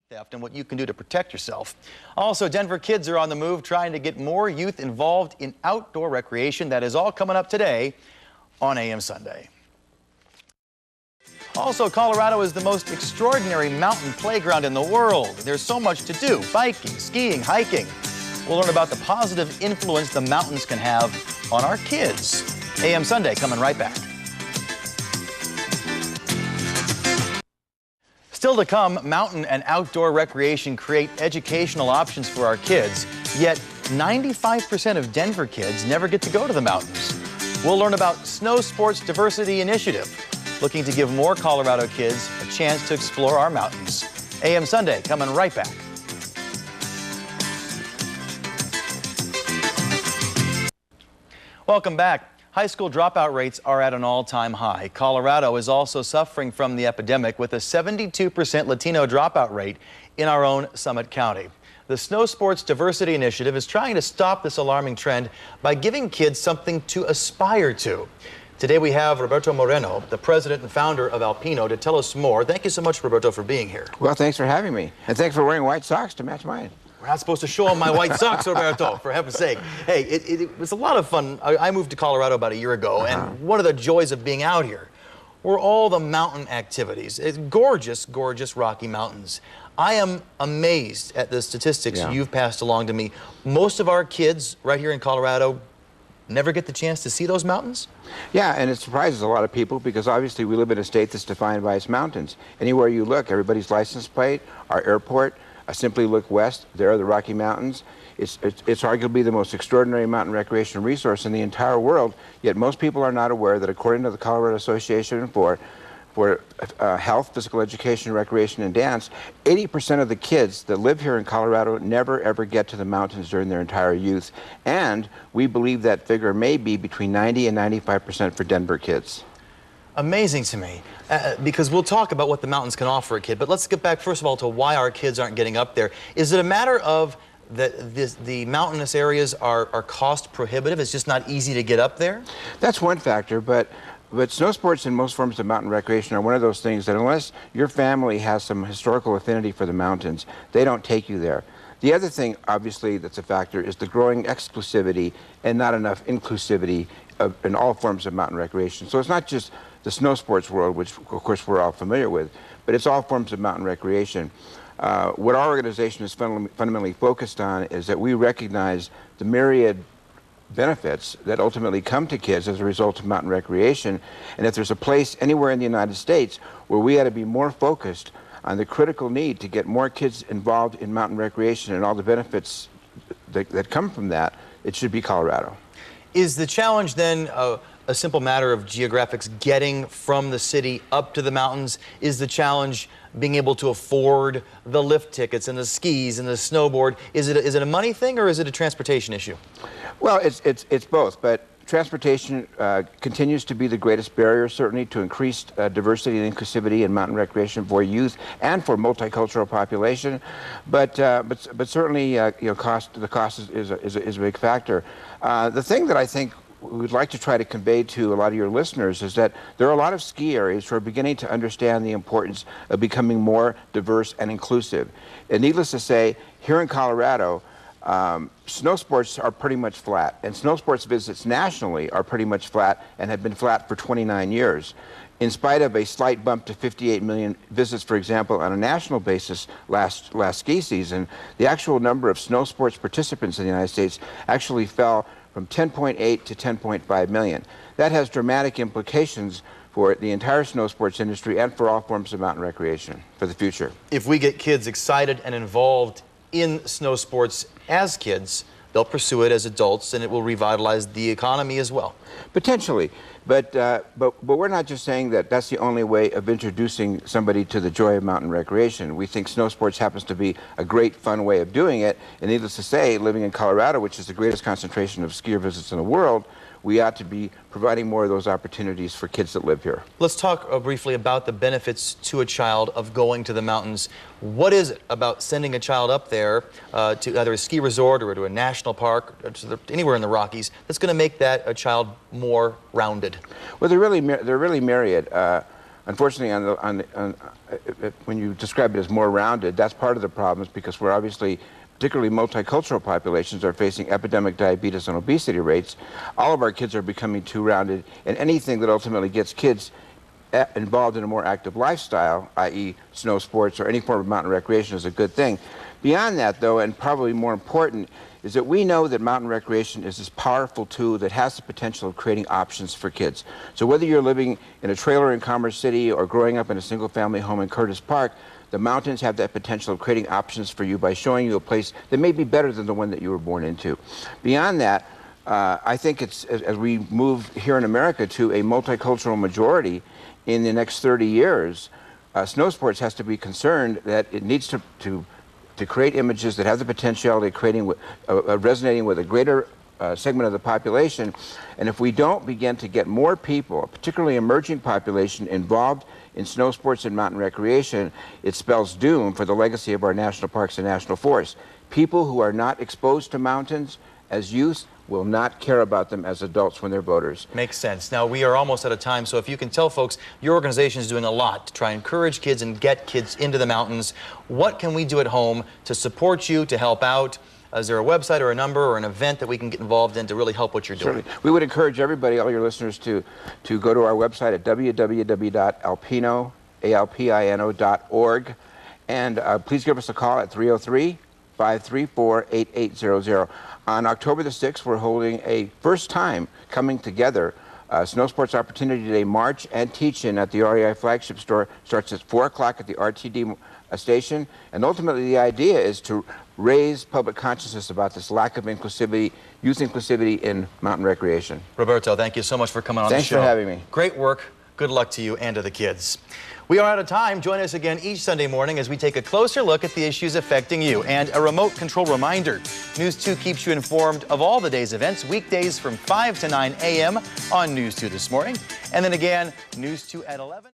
theft and what you can do to protect yourself. Also, Denver kids are on the move trying to get more youth involved in outdoor recreation. That is all coming up today on AM Sunday. Also, Colorado is the most extraordinary mountain playground in the world. There's so much to do: biking, skiing, hiking. We'll learn about the positive influence the mountains can have on our kids. AM Sunday coming right back. Still to come, mountain and outdoor recreation create educational options for our kids, yet 95% of Denver kids never get to go to the mountains. We'll learn about Snow Sports Diversity Initiative, looking to give more Colorado kids a chance to explore our mountains. AM Sunday coming right back. Welcome back. High school dropout rates are at an all-time high. Colorado is also suffering from the epidemic with a 72% Latino dropout rate in our own Summit County. The Snow Sports Diversity Initiative is trying to stop this alarming trend by giving kids something to aspire to. Today we have Roberto Moreno, the president and founder of ALPINO, to tell us more. Thank you so much, Roberto, for being here. Well, thanks for having me. And thanks for wearing white socks to match mine. We're not supposed to show them my white socks, Roberto, for heaven's sake. Hey, it was a lot of fun. I moved to Colorado about a year ago, and one of the joys of being out here were all the mountain activities. It's gorgeous, gorgeous Rocky Mountains. I am amazed at the statistics you've passed along to me. Most of our kids right here in Colorado never get the chance to see those mountains? Yeah, and it surprises a lot of people because obviously we live in a state that's defined by its mountains. Anywhere you look, everybody's license plate, our airport, I simply look west, there are the Rocky Mountains. It's arguably the most extraordinary mountain recreation resource in the entire world, yet most people are not aware that according to the Colorado Association for Health, Physical Education, Recreation, and Dance, 80% of the kids that live here in Colorado never ever get to the mountains during their entire youth. And we believe that figure may be between 90 and 95% for Denver kids. Amazing to me, because we'll talk about what the mountains can offer a kid, but let's get back first of all to why our kids aren't getting up there. Is it a matter of the mountainous areas are cost prohibitive? It's just not easy to get up there? That's one factor, but snow sports and most forms of mountain recreation are one of those things that unless your family has some historical affinity for the mountains, they don't take you there. The other thing, obviously, that's a factor is the growing exclusivity and not enough inclusivity in all forms of mountain recreation. So it's not just the snow sports world, which of course we're all familiar with, but it's all forms of mountain recreation. What our organization is fundamentally focused on is that we recognize the myriad benefits that ultimately come to kids as a result of mountain recreation, and if there's a place anywhere in the United States where we ought to be more focused on the critical need to get more kids involved in mountain recreation and all the benefits that come from that, it should be Colorado. Is the challenge then a simple matter of geographics, getting from the city up to the mountains? Is the challenge being able to afford the lift tickets and the skis and the snowboard? Is it a money thing or is it a transportation issue? Well, it's both, but transportation continues to be the greatest barrier, certainly, to increased diversity and inclusivity in mountain recreation for youth and for multicultural population. But certainly, the cost is a big factor. The thing that I think we would like to try to convey to a lot of your listeners is that there are a lot of ski areas who are beginning to understand the importance of becoming more diverse and inclusive. And needless to say, here in Colorado, snow sports are pretty much flat, and snow sports visits nationally are pretty much flat and have been flat for 29 years. In spite of a slight bump to 58 million visits, for example, on a national basis last ski season, the actual number of snow sports participants in the United States actually fell from 10.8 to 10.5 million. That has dramatic implications for the entire snow sports industry and for all forms of mountain recreation for the future. If we get kids excited and involved in snow sports as kids, they'll pursue it as adults and it will revitalize the economy as well. Potentially, but we're not just saying that that's the only way of introducing somebody to the joy of mountain recreation. We think snow sports happens to be a great, fun way of doing it, and needless to say, living in Colorado, which is the greatest concentration of skier visits in the world, we ought to be providing more of those opportunities for kids that live here. Let's talk briefly about the benefits to a child of going to the mountains. What is it about sending a child up there to either a ski resort or to a national park, or to anywhere in the Rockies, that's going to make that a child more rounded? Well, they're really myriad. Unfortunately, when you describe it as more rounded, that's part of the problem, because we're obviously, particularly multicultural populations, are facing epidemic diabetes and obesity rates. All of our kids are becoming too rounded, and anything that ultimately gets kids involved in a more active lifestyle, i.e. snow sports or any form of mountain recreation, is a good thing. Beyond that, though, and probably more important, is that we know that mountain recreation is this powerful tool that has the potential of creating options for kids. So whether you're living in a trailer in Commerce City or growing up in a single-family home in Curtis Park, the mountains have that potential of creating options for you by showing you a place that may be better than the one that you were born into. Beyond that, I think it's, as we move here in America to a multicultural majority in the next 30 years, snow sports has to be concerned that it needs to create images that have the potentiality of creating, resonating with a greater segment of the population. And if we don't begin to get more people, particularly emerging population, involved in snow sports and mountain recreation, it spells doom for the legacy of our national parks and national forests. People who are not exposed to mountains as youth will not care about them as adults when they're voters. Makes sense. Now, we are almost out of time, so if you can tell folks, your organization is doing a lot to try and encourage kids and get kids into the mountains. What can we do at home to support you, to help out? Is there a website or a number or an event that we can get involved in to really help what you're doing? Certainly. We would encourage everybody, all your listeners, to go to our website at www.alpino.org, and please give us a call at 303-534-8800. On October the 6th, we're holding a first time coming together Snow Sports Opportunity Day March and Teach-In at the REI flagship store. Starts at 4 o'clock at the RTD station. And ultimately, the idea is to raise public consciousness about this lack of inclusivity, youth inclusivity in mountain recreation. Roberto, thank you so much for coming on the show. Thanks for having me. Great work. Good luck to you and to the kids. We are out of time. Join us again each Sunday morning as we take a closer look at the issues affecting you. And a remote control reminder, News 2 keeps you informed of all the day's events, weekdays from 5 to 9 a.m. on News 2 this morning. And then again, News 2 at 11.